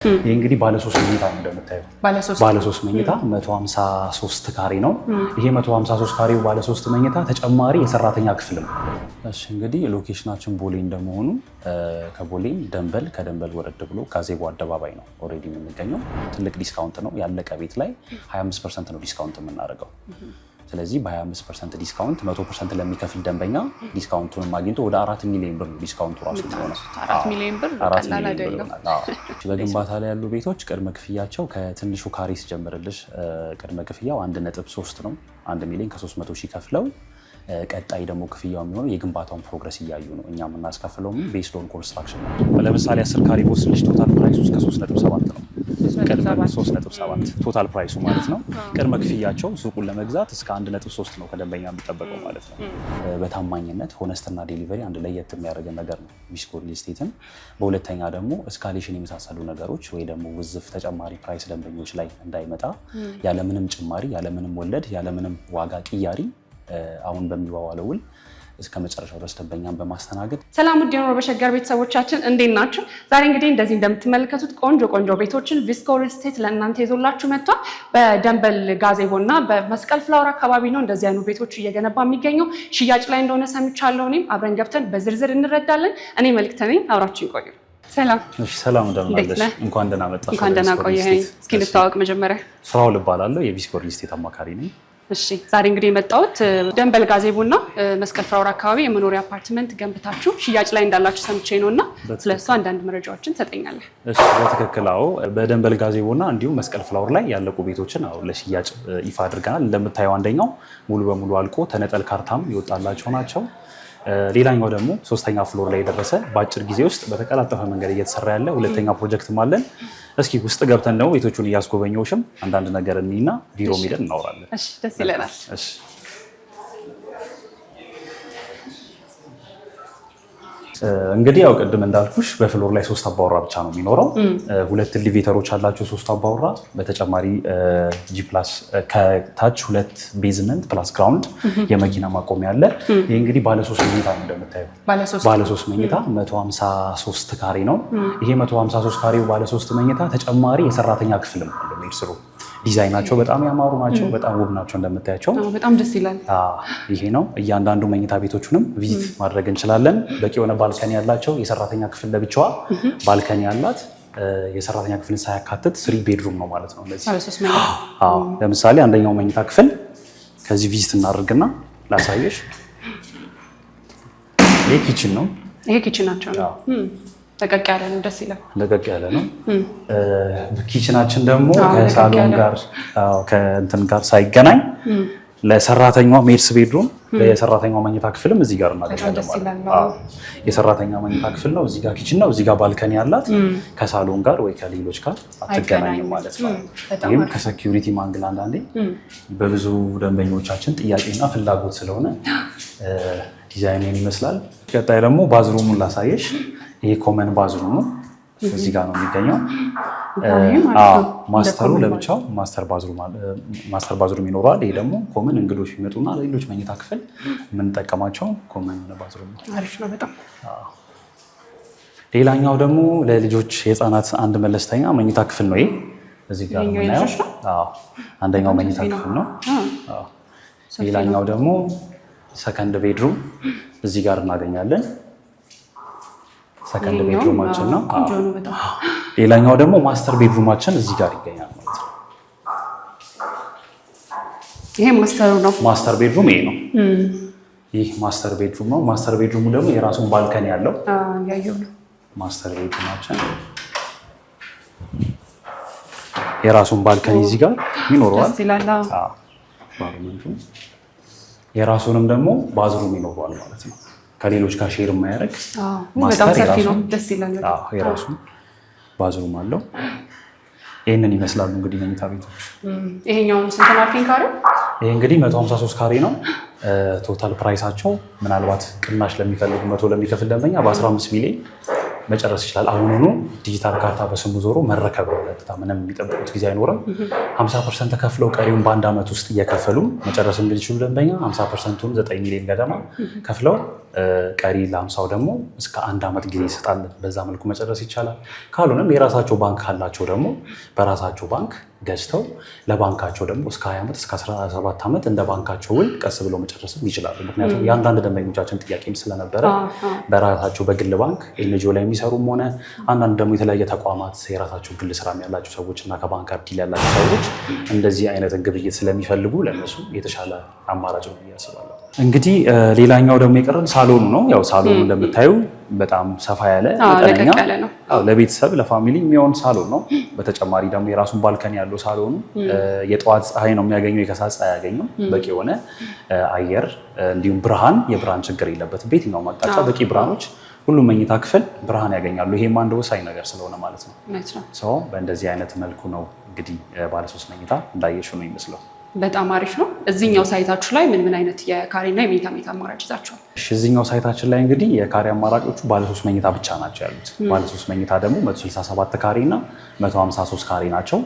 ይሄ እንግዲህ ባለ 3 መኝታ ነው እንደምታዩ። ባለ 3 መኝታ 153 ካሬ ነው። ይሄ 153 ካሬው ባለ 3 መኝታ ተጨማሪ የሰራተኛ ክፍል ነው። እሺ እንግዲህ ሎኬሽናችን ቦሌ እንደመሆኑ ከቦሌም ደንበል ከደንበል ወረድ ብሎ ጋዜቦ አደባባይ ነው ኦሬዲ የምንገኘው። ትልቅ ዲስካውንት ነው ያለቀ ቤት ላይ 25% ነው ዲስካውንት የምናደርገው። ስለዚህ በ25% ዲስካውንት 100% ለሚከፍል ደንበኛ ዲስካውንቱን አግኝቶ ወደ 4 ሚሊዮን ብር ዲስካውንቱ ራሱ ነው። 4 ሚሊዮን ብር ቀላል አይደለም። በግንባታ ላይ ያሉ ቤቶች ቅድመ ክፍያቸው ከትንሹ ካሬ ሲጀምርልሽ ቅድመ ክፍያው 1.3 ነው። 1 ሚሊዮን ከ300 ሺህ ከፍለው ቀጣይ ደግሞ ክፍያው የሚሆነው የግንባታውን ፕሮግረስ እያዩ ነው። እኛ የምናስከፍለው ቤስድ ኦን ኮንስትራክሽን ነው። ለምሳሌ 10 ካሬ ቦስልሽ ቶታል ፕራይሱ እስከ 3.7 ነው። ቅድመ 3.7 ቶታል ፕራይሱ ማለት ነው። ቅድመ ክፍያቸው ሱቁን ለመግዛት እስከ 1.3 ነው ከደንበኛ የሚጠበቀው ማለት ነው። በታማኝነት ሆነስትና ዴሊቨሪ አንድ ለየት የሚያደርገን ነገር ነው ቪስኮ ሪል ስቴትን። በሁለተኛ ደግሞ እስካሌሽን የመሳሰሉ ነገሮች ወይ ደግሞ ውዝፍ ተጨማሪ ፕራይስ ደንበኞች ላይ እንዳይመጣ ያለምንም ጭማሪ ያለምንም ወለድ ያለምንም ዋጋ ቅያሪ አሁን በሚዋዋለው ውል እስከ መጨረሻው ድረስ ደንበኛን በማስተናገድ ሰላም ውድ የኖር በሸገር ቤተሰቦቻችን እንዴት ናችሁ? ዛሬ እንግዲህ እንደዚህ እንደምትመለከቱት ቆንጆ ቤቶችን ቪስኮ ሪል ስቴት ለእናንተ ይዞላችሁ መጥቷል። በደንበል ጋዜቦና በመስቀል ፍላወር አካባቢ ነው እንደዚህ አይነት ቤቶች እየገነባ የሚገኘው። ሽያጭ ላይ እንደሆነ ሰምቻለሁ። እኔም አብረን ገብተን በዝርዝር እንረዳለን። እኔ መልክት ነኝ፣ አብራችሁ ይቆዩ። ሰላም። እሺ ሰላም እንደምናለሽ። እንኳን ደህና መጣሽ። እንኳን ደህና ቆየኸኝ። እስኪ እንተዋወቅ መጀመሪያ። ፍራውል እባላለሁ፣ የቪስኮ ሪል ስቴት አማካሪ ነኝ። እሺ ዛሬ እንግዲህ የመጣሁት ደንበል ጋዜቦና መስቀል ፍላወር አካባቢ የመኖሪያ አፓርትመንት ገንብታችሁ ሽያጭ ላይ እንዳላችሁ ሰምቼ ነውና ስለሱ አንዳንድ መረጃዎችን ትሰጠኛለህ? እሺ በትክክል አዎ። በደንበል ጋዜቦና እንዲሁም መስቀል ፍላወር ላይ ያለቁ ቤቶችን አሁን ለሽያጭ ይፋ አድርገናል። እንደምታየው አንደኛው ሙሉ በሙሉ አልቆ ተነጠል ካርታም ይወጣላቸው ናቸው። ሌላኛው ደግሞ 3ኛ ፍሎር ላይ የደረሰ በአጭር ጊዜ ውስጥ በተቀላጠፈ መንገድ እየተሰራ ያለ ሁለተኛ ፕሮጀክትም አለን። እስኪ ውስጥ ገብተን ደግሞ ቤቶቹን እያስጎበኘውሽም አንዳንድ ነገር እንይና ቢሮ ሄደን እናወራለን። እሺ ደስ ይለናል። እሺ እንግዲህ ያው ቅድም እንዳልኩሽ በፍሎር ላይ 3 አባወራ ብቻ ነው የሚኖረው። 2 ኤሊቬተሮች አላቸው 3 አባወራ። በተጨማሪ ጂ ፕላስ ከታች 2 ቤዝመንት ፕላስ ግራውንድ የመኪና ማቆሚያ አለ። ይሄ እንግዲህ ባለ 3 መኝታ ነው እንደምታየው። ባለ 3 መኝታ 153 ካሬ ነው። ይሄ 153 ካሬው ባለ 3 መኝታ ተጨማሪ የሰራተኛ ክፍል ነው ያለው። ሜርስሩ ዲዛይናቸው በጣም ያማሩ ናቸው፣ በጣም ውብ ናቸው እንደምታያቸው። በጣም ደስ ይላል። ይሄ ነው እያንዳንዱ መኝታ ቤቶቹንም ቪዚት ማድረግ እንችላለን። በቂ የሆነ ባልከኒ ያላቸው የሰራተኛ ክፍል ለብቻዋ ባልከኒ ያላት የሰራተኛ ክፍልን ሳያካትት 3 ቤድሩም ነው ማለት ነው። ለምሳሌ አንደኛው መኝታ ክፍል ከዚህ ቪዚት እናደርግና ላሳየሽ። ይሄ ኪችን ነው። ይሄ ኪችናቸው ነው። ለቀቅ ያለ ነው፣ ደስ ይላል። ለቀቅ ያለ ነው። ኪችናችን ደግሞ ከሳሎን ጋር ከእንትን ጋር ሳይገናኝ ለሰራተኛዋ ሜድስ ቤድሩም ለሰራተኛዋ መኝታ ክፍልም እዚህ ጋር እናገኛለን ማለት ነው። የሰራተኛ መኝታ ክፍል ነው፣ እዚህ ጋር ኪችን ነው፣ እዚህ ጋር ባልከኒ ያላት ከሳሎን ጋር ወይ ከሌሎች ጋር አትገናኝም ማለት ነው። ይህም ከሴኩሪቲ ማንግል አንዳንዴ በብዙ ደንበኞቻችን ጥያቄና ፍላጎት ስለሆነ ዲዛይንን ይመስላል። ቀጣይ ደግሞ ባዝሩሙን ላሳየሽ። ይሄ ኮመን ባዝሩም ነው፣ እዚህ ጋር ነው የሚገኘው። ማስተሩ ለብቻው ማስተር ባዝሩም ይኖረዋል። ይሄ ደግሞ ኮመን እንግዶች የሚመጡና ሌሎች መኝታ ክፍል የምንጠቀማቸው ኮመን ባዝሩም ነው። አሪፍ ነው በጣም። ሌላኛው ደግሞ ለልጆች የህፃናት አንድ መለስተኛ መኝታ ክፍል ነው። ይሄ እዚህ ጋር ነው የምናየው። አንደኛው መኝታ ክፍል ነው። ሌላኛው ደግሞ ሰከንድ ቤድሩም እዚህ ጋር እናገኛለን። ሰከንድ ቤድሩማችን ነው። ሌላኛው ደግሞ ማስተር ቤድሩማችን እዚህ ጋር ይገኛል ማለት ነው። ይሄ ማስተሩ ነው። ማስተር ቤድሩም ይሄ ነው። ይህ ማስተር ቤድሩም ነው። ማስተር ቤድሩሙ ደግሞ የራሱን ባልከኒ ያለው ያየው ነው። ማስተር ቤድሩማችን የራሱን ባልከኒ እዚህ ጋር ይኖረዋል። የራሱንም ደግሞ ባዝሩም ይኖረዋል ማለት ነው። ከሌሎች ጋር ሼር የማያደርግ በጣም ሰፊ ነው፣ ደስ ይላል። የራሱ ባዝሩም አለው። ይህንን ይመስላሉ እንግዲህ መኝታ ቤቶች። ይሄኛውን ስንት ማርኪንግ ካሬ? ይሄ እንግዲህ 153 ካሬ ነው። ቶታል ፕራይሳቸው ምናልባት ቅናሽ ለሚፈልጉ 100 ለሚከፍል ደንበኛ በ15 ሚሊዮን መጨረስ ይችላል። አሁኑኑ ዲጂታል ካርታ በስሙ ዞሮ መረከብ ነው። ቀጥታ ምንም የሚጠብቁት ጊዜ አይኖርም። 50% ከፍለው ቀሪውን በአንድ ዓመት ውስጥ እየከፈሉ መጨረስ እንዲችሉ ደንበኛ 50%ቱን 9 ሚሊዮን ገደማ ከፍለው ቀሪ ለ50ው ደግሞ እስከ 1 ዓመት ጊዜ ይሰጣል። በዛ መልኩ መጨረስ ይቻላል። ካልሆነም የራሳቸው ባንክ ካላቸው ደግሞ በራሳቸው ባንክ ገዝተው ለባንካቸው ደግሞ እስከ 20 ዓመት እስከ 17 ዓመት እንደ ባንካቸው ውል ቀስ ብለው መጨረስም ይችላሉ። ምክንያቱም የአንዳንድ ደንበኞቻችን ጥያቄም ስለነበረ በራሳቸው በግል ባንክ ኤንጂኦ ላይ የሚሰሩም ሆነ አንዳንድ ደግሞ የተለያየ ተቋማት የራሳቸው ግል ስራ ያላቸው ሰዎች እና ከባንክ ጋር ዲል ያላቸው ሰዎች እንደዚህ አይነት ግብይት ስለሚፈልጉ ለእነሱ የተሻለ አማራጭ ነው ያስባለሁ። እንግዲህ ሌላኛው ደግሞ የቀረን ሳሎኑ ነው። ያው ሳሎኑ እንደምታዩ በጣም ሰፋ ያለ መጠነኛ ለቤተሰብ ለፋሚሊ የሚሆን ሳሎን ነው። በተጨማሪ ደግሞ የራሱን ባልከኒ ያለው ሳሎኑ የጠዋት ፀሐይ ነው የሚያገኘው፣ የከሰዓት ፀሐይ ያገኘው በቂ የሆነ አየር እንዲሁም ብርሃን፣ የብርሃን ችግር የለበትም። በየትኛውም አቅጣጫ በቂ ብርሃኖች ሁሉም መኝታ ክፍል ብርሃን ያገኛሉ። ይሄም አንድ ወሳኝ ነገር ስለሆነ ማለት ነው። ሰው በእንደዚህ አይነት መልኩ ነው እንግዲህ ባለ 3 መኝታ እንዳየሽው ነው ይመስለው። በጣም አሪፍ ነው። እዚህኛው ሳይታችሁ ላይ ምን አይነት የካሬና የመኝታ ቤት አማራጭ ይዛችኋል? እዚህኛው ሳይታችን ላይ እንግዲህ የካሬ አማራጮቹ ባለ 3 መኝታ ብቻ ናቸው ያሉት። ባለ 3 መኝታ ደግሞ 167 ካሬ እና 153 ካሬ ናቸው።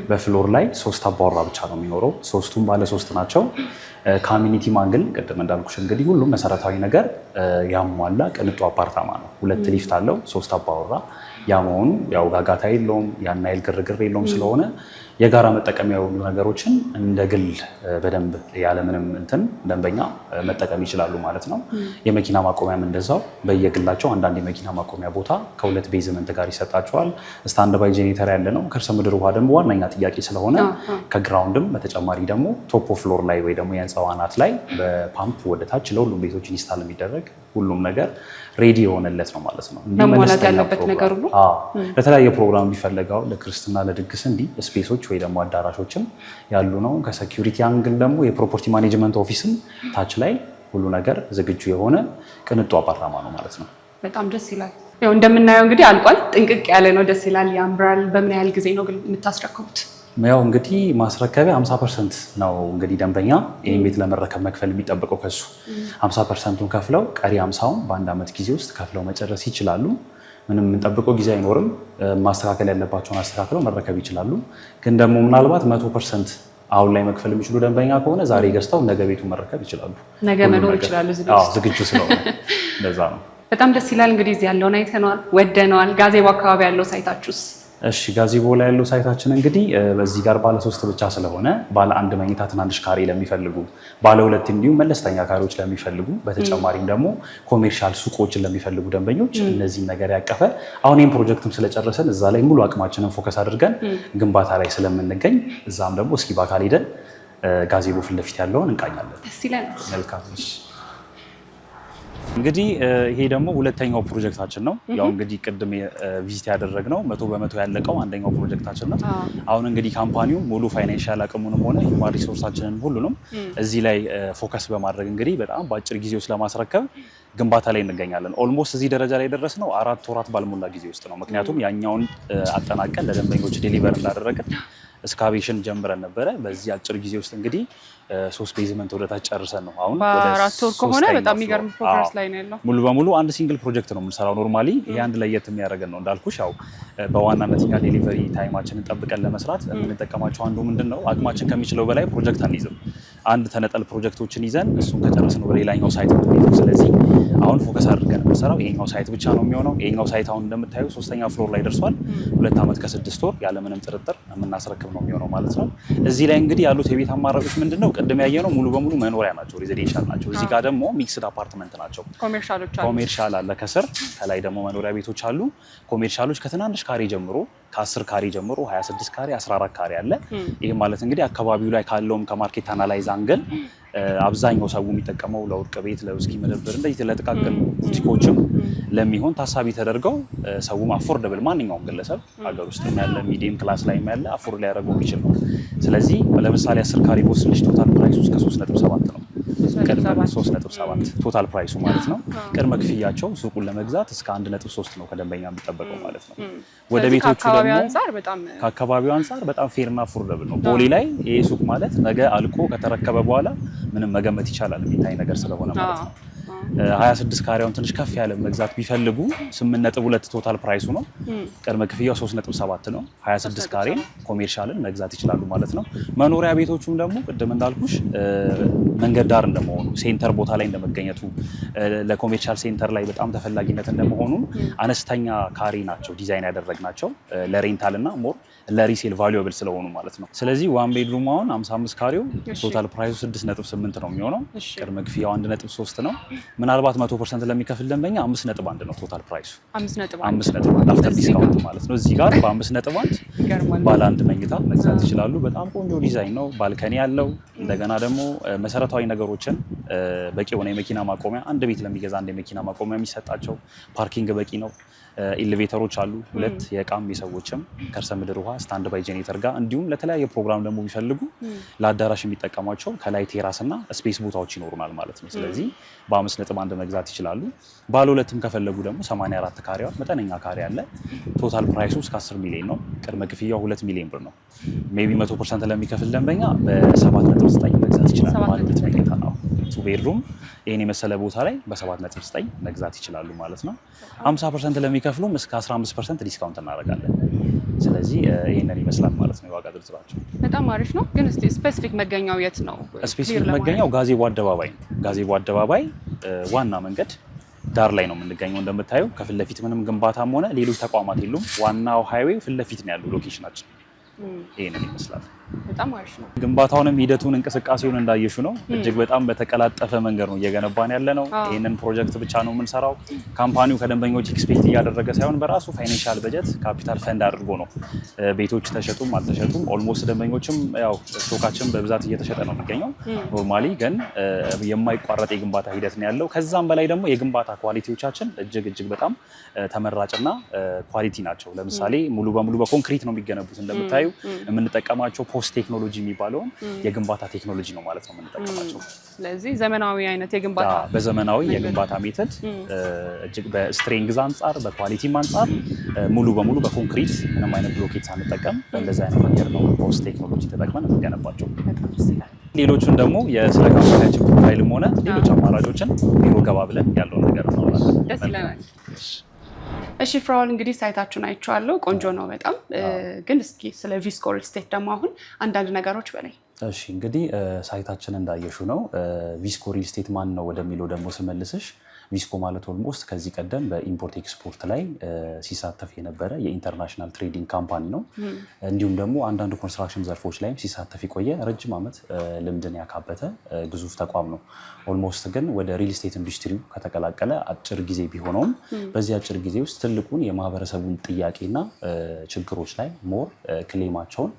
በፍሎር ላይ 3 አባወራ ብቻ ነው የሚኖረው። ሶስቱም ባለ 3 ናቸው። ካሚኒቲ ማንግል ቅድም እንዳልኩሽ እንግዲህ ሁሉም መሰረታዊ ነገር ያሟላ ቅንጡ አፓርታማ ነው። 2 ሊፍት አለው፣ 3 አባወራ። ያ መሆኑ ያው ጋጋታ የለውም፣ ያን ያህል ግርግር የለውም። ስለሆነ የጋራ መጠቀሚያ የሆኑ ነገሮችን እንደ ግል በደንብ ያለምንም እንትን ደንበኛ መጠቀም ይችላሉ ማለት ነው። የመኪና ማቆሚያም እንደዛው በየግላቸው አንዳንድ የመኪና ማቆሚያ ቦታ ከ2 ቤዝመንት ጋር ይሰጣቸዋል። ስታንድ ባይ ጄኔሬተር ያለ ነው። ከርሰ ምድር ውሃ ደግሞ ዋነኛ ጥያቄ ስለሆነ ከግራውንድም በተጨማሪ ደግሞ ቶፕ ፍሎር ላይ ወይ ደግሞ የህንፃው አናት ላይ በፓምፕ ወደ ታች ለሁሉም ቤቶች ኢንስታል የሚደረግ ሁሉም ነገር ሬዲ የሆነለት ነው ማለት ነው። መሟላት ያለበት ነገር ሁሉ ለተለያየ ፕሮግራም የሚፈለገው ለክርስትና፣ ለድግስ እንዲህ ስፔሶች ወይ ደግሞ አዳራሾችም ያሉ ነው። ከሴኩሪቲ አንግል ደግሞ የፕሮፐርቲ ማኔጅመንት ኦፊስም ታች ላይ ሁሉ ነገር ዝግጁ የሆነ ቅንጡ አፓርታማ ነው ማለት ነው። በጣም ደስ ይላል። ያው እንደምናየው እንግዲህ አልቋል። ጥንቅቅ ያለ ነው። ደስ ይላል፣ ያምራል። በምን ያህል ጊዜ ነው ግን የምታስረክቡት? ያው እንግዲህ ማስረከቢያ 50% ነው እንግዲህ ደንበኛ ይህን ቤት ለመረከብ መክፈል የሚጠብቀው ከሱ 50%ቱን ከፍለው ቀሪ 50ውን በአንድ ዓመት ጊዜ ውስጥ ከፍለው መጨረስ ይችላሉ። ምንም የምንጠብቀው ጊዜ አይኖርም። ማስተካከል ያለባቸውን አስተካክለው መረከብ ይችላሉ። ግን ደግሞ ምናልባት 100% አሁን ላይ መክፈል የሚችሉ ደንበኛ ከሆነ ዛሬ ገዝተው ነገ ቤቱ መረከብ ይችላሉ። ነገ መኖር ይችላሉ። ዝግጁ ስለሆነ እንደዛ ነው። በጣም ደስ ይላል። እንግዲህ እዚህ ያለውን አይተነዋል፣ ወደነዋል። ጋዜቦ አካባቢ ያለው ሳይታችሁስ? እሺ ጋዜቦ ላይ ያለው ሳይታችን እንግዲህ በዚህ ጋር ባለ 3 ብቻ ስለሆነ ባለ 1 መኝታ ትናንሽ ካሬ ለሚፈልጉ፣ ባለ 2 እንዲሁም መለስተኛ ካሬዎች ለሚፈልጉ፣ በተጨማሪም ደግሞ ኮሜርሻል ሱቆችን ለሚፈልጉ ደንበኞች እነዚህን ነገር ያቀፈ አሁን ይህን ፕሮጀክትም ስለጨረሰን እዛ ላይ ሙሉ አቅማችንን ፎከስ አድርገን ግንባታ ላይ ስለምንገኝ እዛም ደግሞ እስኪ በአካል ሄደን ጋዜቦ ፊት ለፊት ያለውን እንቃኛለን። ደስ ይላል። መልካም። እንግዲህ ይሄ ደግሞ ሁለተኛው ፕሮጀክታችን ነው። ያው እንግዲህ ቅድም ቪዚት ያደረግነው 100% ያለቀው አንደኛው ፕሮጀክታችን ነው። አሁን እንግዲህ ካምፓኒው ሙሉ ፋይናንሻል አቅሙንም ሆነ ሂውማን ሪሶርሳችንን ሁሉንም እዚህ ላይ ፎከስ በማድረግ እንግዲህ በጣም በአጭር ጊዜ ውስጥ ለማስረከብ ግንባታ ላይ እንገኛለን። ኦልሞስት እዚህ ደረጃ ላይ ደረስነው 4 ወራት ባልሞላ ጊዜ ውስጥ ነው። ምክንያቱም ያኛውን አጠናቀን ለደንበኞች ዴሊቨር እንዳደረግን እስካቬሽን ጀምረን ነበረ። በዚህ አጭር ጊዜ ውስጥ እንግዲህ 3 ቤዝመንት ወደ ታች ጨርሰን ነው አሁን በ4 ወር ከሆነ በጣም የሚገርም ፕሮግረስ ላይ ነው ያለው። ሙሉ በሙሉ አንድ ሲንግል ፕሮጀክት ነው የምንሰራው። ኖርማሊ ይሄ አንድ ለየት የሚያደርገን ነው እንዳልኩሽ። ያው በዋናነት እኛ ዴሊቨሪ ታይማችንን ጠብቀን ለመስራት የምንጠቀማቸው አንዱ ምንድነው አቅማችን ከሚችለው በላይ ፕሮጀክት አንይዝም። አንድ ተነጠል ፕሮጀክቶችን ይዘን እሱን ከጨረስን ወደ ሌላኛው ሳይት ነው። ስለዚህ አሁን ፎከስ አድርገን የምንሰራው ይሄኛው ሳይት ብቻ ነው የሚሆነው። ይሄኛው ሳይት አሁን እንደምታዩ 3ኛ ፍሎር ላይ ደርሷል። 2 ዓመት ከ6 ወር ያለምንም ጥርጥር የምናስረክብ ነው የሚሆነው ማለት ነው። እዚህ ላይ እንግዲህ ያሉት የቤት አማራጮች ምንድነው? ቅድም ያየነው ሙሉ በሙሉ መኖሪያ ናቸው፣ ሬዚደንሻል ናቸው። እዚህ ጋር ደግሞ ሚክስድ አፓርትመንት ናቸው። ኮሜርሻል አለ ከስር፣ ከላይ ደግሞ መኖሪያ ቤቶች አሉ። ኮሜርሻሎች ከትናንሽ ካሬ ጀምሮ ከ10 ካሬ ጀምሮ 26 ካሬ 14 ካሬ አለ። ይሄ ማለት እንግዲህ አካባቢው ላይ ካለውም ከማርኬት አናላይዝ አንገል አብዛኛው ሰው የሚጠቀመው ለወርቅ ቤት፣ ለውስኪ መደብር እንደዚህ ለጥቃቅን ቡቲኮችም ለሚሆን ታሳቢ ተደርገው ሰውም አፎርደብል ማንኛውም ግለሰብ ሀገር ውስጥ ያለ ሚዲየም ክላስ ላይ ያለ አፎርድ ሊያደርገው የሚችል ነው። ስለዚህ ለምሳሌ 10 ካሬ ቦስልሽ ቶታል ፕራይሱ እስከ 3.7 ነው። ቅድመ 3.7 ቶታል ፕራይሱ ማለት ነው። ቅድመ ክፍያቸው ሱቁን ለመግዛት እስከ 1.3 ነው ከደንበኛ የሚጠበቀው ማለት ነው። ወደ ቤቶቹ ደግሞ ከአካባቢው አንፃር በጣም ፌርና አፎርደብል ነው። ቦሌ ላይ ይሄ ሱቅ ማለት ነገ አልቆ ከተረከበ በኋላ ምንም መገመት ይቻላል የሚታይ ነገር ስለሆነ ማለት ነው። 26 ካሬውን ትንሽ ከፍ ያለ መግዛት ቢፈልጉ 8.2 ቶታል ፕራይሱ ነው። ቅድመ ክፍያው 3.7 ነው። 26 ካሬ ኮሜርሻልን መግዛት ይችላሉ ማለት ነው። መኖሪያ ቤቶቹም ደግሞ ቅድም እንዳልኩሽ መንገድ ዳር እንደመሆኑ ሴንተር ቦታ ላይ እንደመገኘቱ ለኮሜርሻል ሴንተር ላይ በጣም ተፈላጊነት እንደመሆኑ አነስተኛ ካሬ ናቸው ዲዛይን ያደረግናቸው ለሬንታል እና ሞር ለሪሴል ቫሉዌብል ስለሆኑ ማለት ነው። ስለዚህ ዋን ቤድሩም አሁን 55 ካሬው ቶታል ፕራይሱ 6.8 ነው የሚሆነው። ቅድመ ክፍያው 1.3 ነው። ምናልባት 100% ለሚከፍል ደንበኛ 5.1 ነው ቶታል ፕራይሱ 5.1 አፍተር ዲስካውንት ማለት ነው። እዚህ ጋር በ5.1 ባለ አንድ መኝታ መግዛት ይችላሉ። በጣም ቆንጆ ዲዛይን ነው። ባልከኒ ያለው እንደገና ደግሞ መሰረታዊ ነገሮችን በቂ የሆነ የመኪና ማቆሚያ አንድ ቤት ለሚገዛ አንድ የመኪና ማቆሚያ የሚሰጣቸው ፓርኪንግ በቂ ነው። ኤሌቬተሮች አሉ 2 የእቃም የሰዎችም ከርሰ ምድር ውሃ ስታንድ ባይ ጄኔሬተር ጋር እንዲሁም ለተለያየ ፕሮግራም ደግሞ ቢፈልጉ ለአዳራሽ የሚጠቀሟቸው ከላይ ቴራስ እና ስፔስ ቦታዎች ይኖሩናል ማለት ነው። ስለዚህ በ5.1 መግዛት ይችላሉ። ባለ ሁለትም ከፈለጉ ደግሞ 84 ካሬዋ መጠነኛ ካሬ አለ። ቶታል ፕራይሱ እስከ 10 ሚሊዮን ነው። ቅድመ ክፍያው 2 ሚሊዮን ብር ነው። ሜቢ 100% ለሚከፍል ደንበኛ በ7.9 መግዛት ይችላል ማለት ነው። ቱ ቤድሩም ይሄን የመሰለ ቦታ ላይ በ7.9 መግዛት ይችላሉ ማለት ነው። 50% ለሚከፍሉም እስከ 15% ዲስካውንት እናደርጋለን። ስለዚህ ይሄንን ይመስላል ማለት ነው የዋጋ ዝርዝራቸው። በጣም አሪፍ ነው። ግን እስቲ ስፔሲፊክ መገኛው የት ነው? ስፔሲፊክ መገኛው ጋዜቦ አደባባይ ነው። ጋዜቦ አደባባይ ዋና መንገድ ዳር ላይ ነው የምንገኘው። እንደምታየው ከፊት ለፊት ምንም ግንባታም ሆነ ሌሎች ተቋማት የሉም። ዋናው ሃይዌይ ፊት ለፊት ነው ያለው ሎኬሽናችን። ይሄንን ይመስላል። በጣም አሪፍ ነው። ግንባታውንም ሂደቱን እንቅስቃሴውን እንዳየሹ ነው። እጅግ በጣም በተቀላጠፈ መንገድ ነው እየገነባን ያለ ነው። ይሄንን ፕሮጀክት ብቻ ነው የምንሰራው። ካምፓኒው ከደንበኞች ኤክስፔክት እያደረገ ሳይሆን በራሱ ፋይናንሻል በጀት ካፒታል ፈንድ አድርጎ ነው ቤቶች ተሸጡም አልተሸጡም ኦልሞስት ደንበኞችም ያው ስቶካችን በብዛት እየተሸጠ ነው የሚገኘው። ኖርማሊ ግን የማይቋረጥ የግንባታ ሂደት ነው ያለው። ከዛም በላይ ደግሞ የግንባታ ኳሊቲዎቻችን እጅግ በጣም ተመራጭና ኳሊቲ ናቸው። ለምሳሌ ሙሉ በሙሉ በኮንክሪት ነው የሚገነቡት። እንደምታዩ የምንጠቀማቸው ፖስት ቴክኖሎጂ የሚባለውን የግንባታ ቴክኖሎጂ ነው ማለት ነው የምንጠቀማቸው። ስለዚህ ዘመናዊ አይነት የግንባታ በዘመናዊ የግንባታ ሜተድ እጅግ በስትሬንግዝ አንጻር በኳሊቲም አንጻር ሙሉ በሙሉ በኮንክሪት ምንም አይነት ብሎኬት ሳንጠቀም በእንደዚህ አይነት መንገድ ነው ፖስት ቴክኖሎጂ ተጠቅመን የምንገነባቸው። ሌሎቹን ደግሞ የስለ ካምፓኒያችን ፕሮፋይልም ሆነ ሌሎች አማራጮችን ቢሮ ገባ ብለን ያለውን ነገር እናወራለን። ደስ ይለናል። እሺ ፍራኦል እንግዲህ ሳይታችሁን አይቼዋለሁ፣ ቆንጆ ነው በጣም ግን እስኪ ስለ ቪስኮ ሪል ስቴት ደግሞ አሁን አንዳንድ ነገሮች በላይ። እሺ እንግዲህ ሳይታችን እንዳየሹ ነው። ቪስኮ ሪል ስቴት ማን ነው ወደሚለው ደግሞ ስመልስሽ ቪስኮ ማለት ኦልሞስት ከዚህ ቀደም በኢምፖርት ኤክስፖርት ላይ ሲሳተፍ የነበረ የኢንተርናሽናል ትሬዲንግ ካምፓኒ ነው። እንዲሁም ደግሞ አንዳንድ ኮንስትራክሽን ዘርፎች ላይም ሲሳተፍ የቆየ ረጅም ዓመት ልምድን ያካበተ ግዙፍ ተቋም ነው። ኦልሞስት ግን ወደ ሪል ስቴት ኢንዱስትሪው ከተቀላቀለ አጭር ጊዜ ቢሆነውም በዚህ አጭር ጊዜ ውስጥ ትልቁን የማህበረሰቡን ጥያቄና ችግሮች ላይ ሞር ክሌማቸውን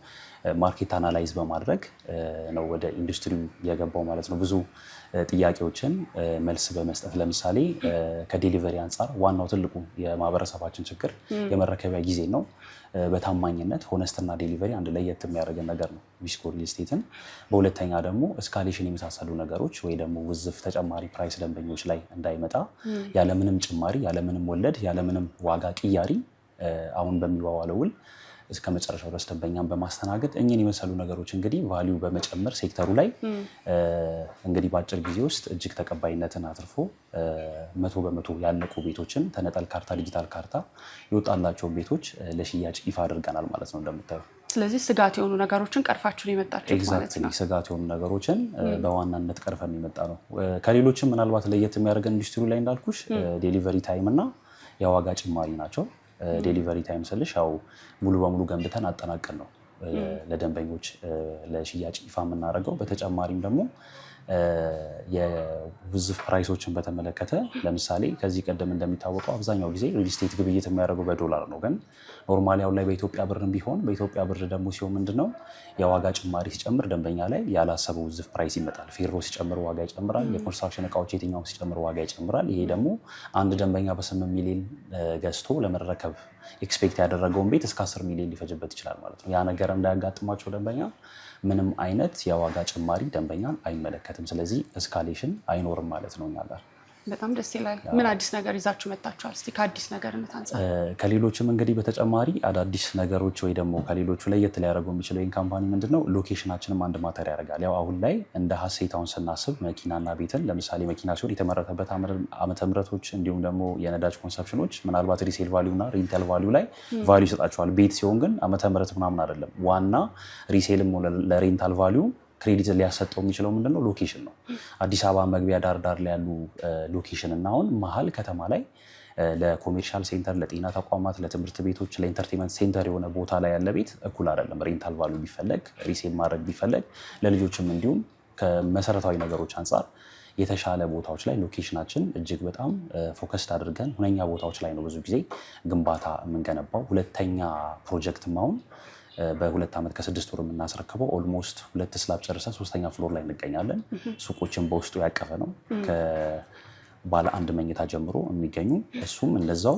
ማርኬት አናላይዝ በማድረግ ነው ወደ ኢንዱስትሪው የገባው ማለት ነው። ብዙ ጥያቄዎችን መልስ በመስጠት ለምሳሌ ከዴሊቨሪ አንጻር ዋናው ትልቁ የማህበረሰባችን ችግር የመረከቢያ ጊዜ ነው። በታማኝነት ሆነስትና ዴሊቨሪ አንድ ለየት የሚያደርገን ነገር ነው ቪስኮ ሪል ስቴትን። በሁለተኛ ደግሞ እስካሌሽን የመሳሰሉ ነገሮች ወይ ደግሞ ውዝፍ ተጨማሪ ፕራይስ ደንበኞች ላይ እንዳይመጣ ያለምንም ጭማሪ ያለምንም ወለድ ያለምንም ዋጋ ቅያሪ አሁን በሚዋዋለው ውል እስከ መጨረሻው ድረስ ደንበኛን በማስተናገድ እኚህን የመሰሉ ነገሮች እንግዲህ ቫልዩ በመጨመር ሴክተሩ ላይ እንግዲህ በአጭር ጊዜ ውስጥ እጅግ ተቀባይነትን አትርፎ 100% ያለቁ ቤቶችን ተነጠል ካርታ ዲጂታል ካርታ የወጣላቸውን ቤቶች ለሽያጭ ይፋ አድርገናል ማለት ነው እንደምታዩ። ስለዚህ ስጋት የሆኑ ነገሮችን ቀርፋችሁን የመጣችሁት ማለት ነው። ስጋት የሆኑ ነገሮችን በዋናነት ቀርፈን የመጣ ነው። ከሌሎችም ምናልባት ለየት የሚያደርገን ኢንዱስትሪ ላይ እንዳልኩሽ ዴሊቨሪ ታይም እና የዋጋ ጭማሪ ናቸው። ዴሊቨሪ ታይም ስልሽ ያው ሙሉ በሙሉ ገንብተን አጠናቀን ነው ለደንበኞች ለሽያጭ ይፋ የምናደርገው። በተጨማሪም ደግሞ የውዝፍ ፕራይሶችን በተመለከተ ለምሳሌ ከዚህ ቀደም እንደሚታወቀው አብዛኛው ጊዜ ሪል ስቴት ግብይት የሚያደርገው በዶላር ነው። ግን ኖርማሊ አሁን ላይ በኢትዮጵያ ብርም ቢሆን በኢትዮጵያ ብር ደግሞ ሲሆን ምንድነው የዋጋ ጭማሪ ሲጨምር ደንበኛ ላይ ያላሰበው ውዝፍ ፕራይስ ይመጣል። ፌሮ ሲጨምር ዋጋ ይጨምራል። የኮንስትራክሽን እቃዎች የትኛውም ሲጨምር ዋጋ ይጨምራል። ይሄ ደግሞ አንድ ደንበኛ በ8 ሚሊዮን ገዝቶ ለመረከብ ኤክስፔክት ያደረገውን ቤት እስከ 10 ሚሊዮን ሊፈጅበት ይችላል ማለት ነው። ያ ነገር እንዳያጋጥማቸው ደንበኛ ምንም አይነት የዋጋ ጭማሪ ደንበኛን አይመለከትም። ስለዚህ እስካሌሽን አይኖርም ማለት ነው እኛ ጋር። በጣም ደስ ይላል። ምን አዲስ ነገር ይዛችሁ መጣችኋል? እስቲ ከአዲስ ነገር እንታንሳ። ከሌሎችም እንግዲህ በተጨማሪ አዳዲስ ነገሮች ወይ ደግሞ ከሌሎቹ ለየት ሊያደርገው የሚችለው ይህን ካምፓኒ ምንድነው ሎኬሽናችንም አንድ ማተር ያደርጋል። ያው አሁን ላይ እንደ ሀሴታውን ስናስብ መኪናና ቤትን ለምሳሌ መኪና ሲሆን የተመረተበት ዓመተ ምህረቶች እንዲሁም ደግሞ የነዳጅ ኮንሰፕሽኖች ምናልባት ሪሴል ቫሊዩ እና ሪንታል ቫሊዩ ላይ ቫሊዩ ይሰጣቸዋል። ቤት ሲሆን ግን ዓመተ ምህረት ምናምን አይደለም። ዋና ሪሴልም ለሬንታል ቫሊዩ ክሬዲት ሊያሰጠው የሚችለው ምንድነው ሎኬሽን ነው። አዲስ አበባ መግቢያ ዳር ላይ ያሉ ሎኬሽን እና አሁን መሀል ከተማ ላይ ለኮሜርሻል ሴንተር፣ ለጤና ተቋማት፣ ለትምህርት ቤቶች፣ ለኢንተርቴንመንት ሴንተር የሆነ ቦታ ላይ ያለ ቤት እኩል አይደለም። ሬንታል ቫሉ ቢፈለግ ሪሴል ማድረግ ቢፈለግ ለልጆችም እንዲሁም ከመሰረታዊ ነገሮች አንጻር የተሻለ ቦታዎች ላይ ሎኬሽናችን እጅግ በጣም ፎከስድ አድርገን ሁነኛ ቦታዎች ላይ ነው ብዙ ጊዜ ግንባታ የምንገነባው። ሁለተኛ ፕሮጀክትም አሁን በ2 ዓመት ከ6 ወር የምናስረክበው ኦልሞስት 2 ስላብ ጨርሰን 3ኛ ፍሎር ላይ እንገኛለን። ሱቆችን በውስጡ ያቀፈ ነው ከባለ 1 መኝታ ጀምሮ የሚገኙ እሱም እንደዛው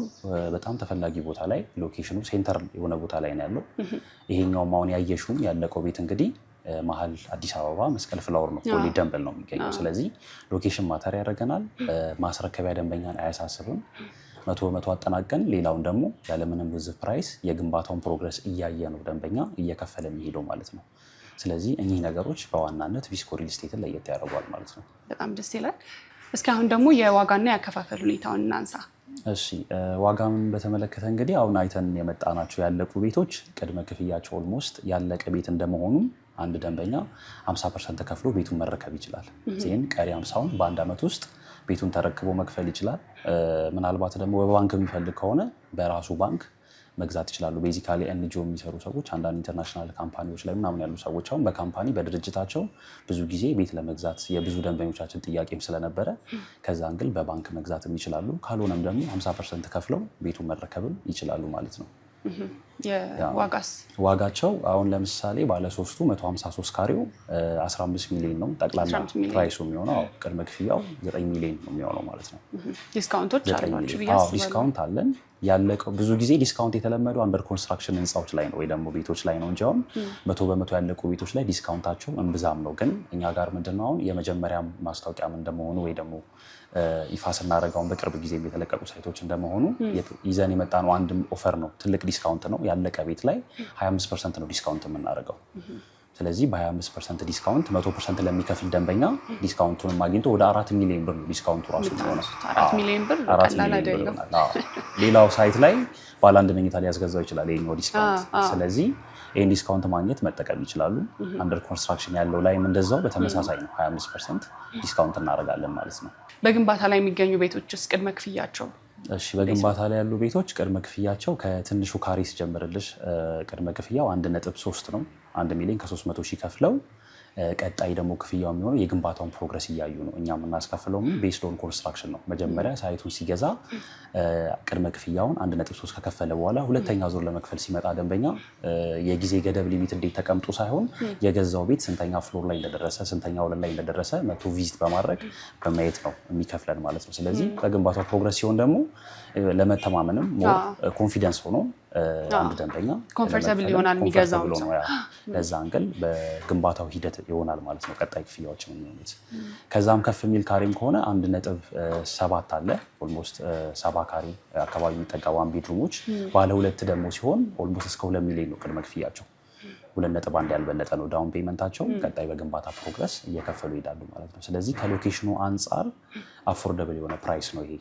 በጣም ተፈላጊ ቦታ ላይ ሎኬሽኑ ሴንተር የሆነ ቦታ ላይ ነው ያለው። ይሄኛውም አሁን ያየሽውም ያለቀው ቤት እንግዲህ መሀል አዲስ አበባ መስቀል ፍላወር ነው ፖሊ ደንበል ነው የሚገኘው። ስለዚህ ሎኬሽን ማተር ያደርገናል። ማስረከቢያ ደንበኛን አያሳስብም። 100% አጠናቀን ሌላውን ደግሞ ያለምንም ውዝፍ ፕራይስ የግንባታውን ፕሮግረስ እያየ ነው ደንበኛ እየከፈለ የሚሄደው ማለት ነው። ስለዚህ እኚህ ነገሮች በዋናነት ቪስኮ ሪል ስቴትን ለየት ያደርጓል ማለት ነው። በጣም ደስ ይላል። እስኪ አሁን ደግሞ የዋጋና ያከፋፈል ሁኔታውን እናንሳ። እሺ ዋጋውን በተመለከተ እንግዲህ አሁን አይተን የመጣናቸው ያለቁ ቤቶች ቅድመ ክፍያቸው ኦልሞስት ያለቀ ቤት እንደመሆኑ አንድ ደንበኛ 50% ተከፍሎ ቤቱን መረከብ ይችላል። ዜን ቀሪ 50ውን በአንድ ዓመት ውስጥ ቤቱን ተረክቦ መክፈል ይችላል። ምናልባት ደግሞ በባንክ የሚፈልግ ከሆነ በራሱ ባንክ መግዛት ይችላሉ። ቤዚካሊ ኤንጂኦ የሚሰሩ ሰዎች አንዳንድ ኢንተርናሽናል ካምፓኒዎች ላይ ምናምን ያሉ ሰዎች አሁን በካምፓኒ በድርጅታቸው ብዙ ጊዜ ቤት ለመግዛት የብዙ ደንበኞቻችን ጥያቄም ስለነበረ ከዛ አንግል በባንክ መግዛትም ይችላሉ። ካልሆነም ደግሞ 50% ከፍለው ቤቱን መረከብም ይችላሉ ማለት ነው። ዋጋቸው አሁን ለምሳሌ ባለ 3ቱ 153 ካሬው 15 ሚሊዮን ነው ጠቅላላ ፕራይሱ የሚሆነው። ቅድመ ክፍያው 9 ሚሊዮን ነው የሚሆነው ማለት ነው። ዲስካውንቶች አሏችሁ ብዬ አስባለሁ። ዲስካውንት አለን። ያለቀው ብዙ ጊዜ ዲስካውንት የተለመደው አንደር ኮንስትራክሽን ህንፃዎች ላይ ነው ወይ ደግሞ ቤቶች ላይ ነው እንጂ አሁን 100% ያለቁ ቤቶች ላይ ዲስካውንታቸው እምብዛም ነው። ግን እኛ ጋር ምንድነው አሁን የመጀመሪያ ማስታወቂያም እንደመሆኑ ወይ ደግሞ ይፋ ስናደርገውን በቅርብ ጊዜ የተለቀቁ ሳይቶች እንደመሆኑ ይዘን የመጣነው አንድ ኦፈር ነው። ትልቅ ዲስካውንት ነው። ያለቀ ቤት ላይ 25% ነው ዲስካውንት የምናደርገው። ስለዚህ በ25% ዲስካውንት 100% ለሚከፍል ደንበኛ ዲስካውንቱን አግኝቶ ወደ 4 ሚሊዮን ብር ነው ዲስካውንቱ ራሱ ነው። 4 ሚሊዮን ብር ቀላል አይደለም። ሌላው ሳይት ላይ ባለ 1 መኝታ ሊያስገዛው ይችላል ይሄኛው ዲስካውንት። ስለዚህ ይሄን ዲስካውንት ማግኘት መጠቀም ይችላሉ። አንደር ኮንስትራክሽን ያለው ላይም እንደዛው በተመሳሳይ ነው 25% ዲስካውንት እናደርጋለን ማለት ነው። በግንባታ ላይ የሚገኙ ቤቶችስ ቅድመ ክፍያቸው? እሺ በግንባታ ላይ ያሉ ቤቶች ቅድመ ክፍያቸው ከትንሹ ካሬ ሲጀምርልሽ ቅድመ ክፍያው 1.3 ነው። 1 ሚሊዮን ከ300 ሺህ ከፍለው ቀጣይ ደግሞ ክፍያው የሚሆነው የግንባታውን ፕሮግረስ እያዩ ነው። እኛ የምናስከፍለው ቤስድ ኦን ኮንስትራክሽን ነው። መጀመሪያ ሳይቱን ሲገዛ ቅድመ ክፍያውን 1.3 ከከፈለ በኋላ ሁለተኛ ዙር ለመክፈል ሲመጣ ደንበኛ የጊዜ ገደብ ሊሚት እንዴት ተቀምጦ ሳይሆን የገዛው ቤት ስንተኛ ፍሎር ላይ እንደደረሰ ስንተኛ ወለል ላይ እንደደረሰ መቶ ቪዚት በማድረግ በማየት ነው የሚከፍለን ማለት ነው። ስለዚህ በግንባታው ፕሮግረስ ሲሆን ደግሞ ለመተማመንም ሞር ኮንፊደንስ ሆኖ አንድ ደንበኛ ኮምፎርታብል ይሆናል የሚገዛው ነው። ለዛ አንግል በግንባታው ሂደት ይሆናል ማለት ነው ቀጣይ ክፍያዎች የሚሆኑት። ከዛም ከፍ የሚል ካሬም ከሆነ 1.7 አለ ኦልሞስት 70 ካሬ አካባቢ የሚጠጋ ዋን ቤድሩሞች ባለ 2 ደግሞ ሲሆን ኦልሞስት እስከ 2 ሚሊዮን ነው ቅድመ ክፍያቸው። 2.1 ያልበለጠ ነው ዳውን ፔመንታቸው። ቀጣይ በግንባታ ፕሮግረስ እየከፈሉ ይሄዳሉ ማለት ነው። ስለዚህ ከሎኬሽኑ አንጻር አፎርደብል የሆነ ፕራይስ ነው ይሄ።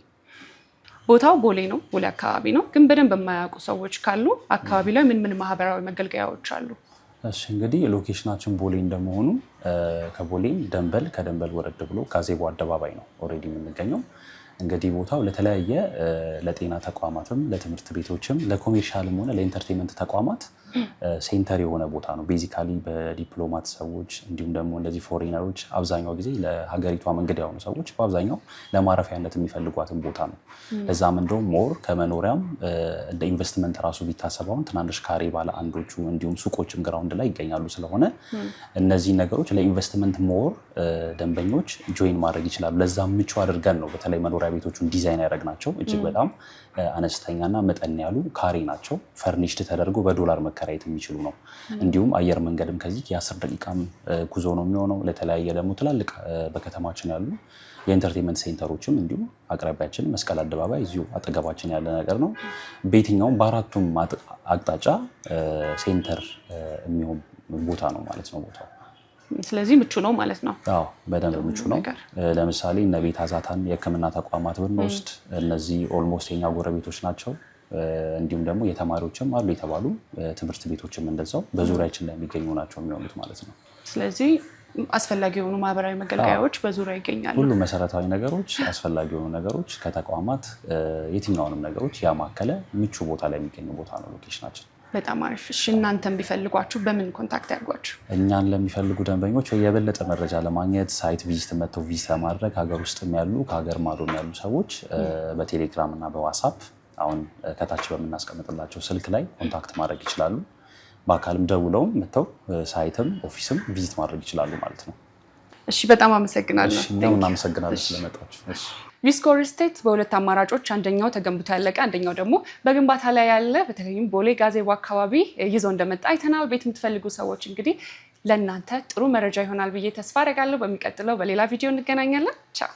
ቦታው ቦሌ ነው፣ ቦሌ አካባቢ ነው። ግን በደንብ የማያውቁ ሰዎች ካሉ አካባቢ ላይ ምን ምን ማህበራዊ መገልገያዎች አሉ? እሺ እንግዲህ ሎኬሽናችን ቦሌ እንደመሆኑ ከቦሌም ደንበል፣ ከደንበል ወረድ ብሎ ጋዜቦ አደባባይ ነው ኦልሬዲ የምንገኘው። እንግዲህ ቦታው ለተለያየ ለጤና ተቋማትም ለትምህርት ቤቶችም ለኮሜርሻልም ሆነ ለኢንተርቴንመንት ተቋማት ሴንተር የሆነ ቦታ ነው። ቤዚካሊ በዲፕሎማት ሰዎች እንዲሁም ደግሞ እንደዚህ ፎሬነሮች አብዛኛው ጊዜ ለሀገሪቷ መንገድ ያሆኑ ሰዎች በአብዛኛው ለማረፊያነት የሚፈልጓትን ቦታ ነው። ለዛም እንደውም ሞር ከመኖሪያም እንደ ኢንቨስትመንት ራሱ ቢታሰበውን ትናንሽ ካሬ ባለ አንዶቹ እንዲሁም ሱቆችም ግራውንድ ላይ ይገኛሉ። ስለሆነ እነዚህ ነገሮች ለኢንቨስትመንት ሞር ደንበኞች ጆይን ማድረግ ይችላሉ። ለዛም ምቹ አድርገን ነው በተለይ መኖሪያ ቤቶቹን ዲዛይን ያደረግናቸው። እጅግ በጣም አነስተኛና መጠን ያሉ ካሬ ናቸው። ፈርኒሽድ ተደርጎ በዶላር መከራየት መከራየት የሚችሉ ነው። እንዲሁም አየር መንገድም ከዚህ የ10 ደቂቃም ጉዞ ነው የሚሆነው። ለተለያየ ደግሞ ትላልቅ በከተማችን ያሉ የኢንተርቴንመንት ሴንተሮችም እንዲሁም አቅራቢያችን መስቀል አደባባይ እዚሁ አጠገባችን ያለ ነገር ነው። በየትኛውም በአራቱም አቅጣጫ ሴንተር የሚሆን ቦታ ነው ማለት ነው ቦታው። ስለዚህ ምቹ ነው ማለት ነው። አዎ በደንብ ምቹ ነው። ለምሳሌ እነ ቤት አዛታን የሕክምና ተቋማት ብንወስድ እነዚህ ኦልሞስት የኛ ጎረቤቶች ናቸው። እንዲሁም ደግሞ የተማሪዎችም አሉ የተባሉ ትምህርት ቤቶችም እንደዛው በዙሪያችን ላይ የሚገኙ ናቸው የሚሆኑት ማለት ነው። ስለዚህ አስፈላጊ የሆኑ ማህበራዊ መገልገያዎች በዙሪያ ይገኛሉ። ሁሉ መሰረታዊ ነገሮች፣ አስፈላጊ የሆኑ ነገሮች ከተቋማት የትኛውንም ነገሮች ያማከለ ምቹ ቦታ ላይ የሚገኙ ቦታ ነው ሎኬሽናችን። በጣም አሪፍ። እሺ እናንተም ቢፈልጓችሁ በምን ኮንታክት ያድርጓችሁ? እኛን ለሚፈልጉ ደንበኞች የበለጠ መረጃ ለማግኘት ሳይት ቪዚት መጥተው ቪዚት ለማድረግ ሀገር ውስጥም ያሉ ከሀገር ማዶም ያሉ ሰዎች በቴሌግራም እና በዋትስአፕ አሁን ከታች በምናስቀምጥላቸው ስልክ ላይ ኮንታክት ማድረግ ይችላሉ። በአካልም ደውለውም መጥተው ሳይትም ኦፊስም ቪዚት ማድረግ ይችላሉ ማለት ነው። እሺ በጣም አመሰግናለሁ። እኛም እናመሰግናለን ስለመጣችሁ። ቪስኮ ሪል ስቴት በሁለት አማራጮች አንደኛው ተገንብቶ ያለቀ አንደኛው ደግሞ በግንባታ ላይ ያለ በተለይም ቦሌ ጋዜቦ አካባቢ ይዞ እንደመጣ አይተናል። ቤት የምትፈልጉ ሰዎች እንግዲህ ለእናንተ ጥሩ መረጃ ይሆናል ብዬ ተስፋ አደርጋለሁ። በሚቀጥለው በሌላ ቪዲዮ እንገናኛለን። ቻው።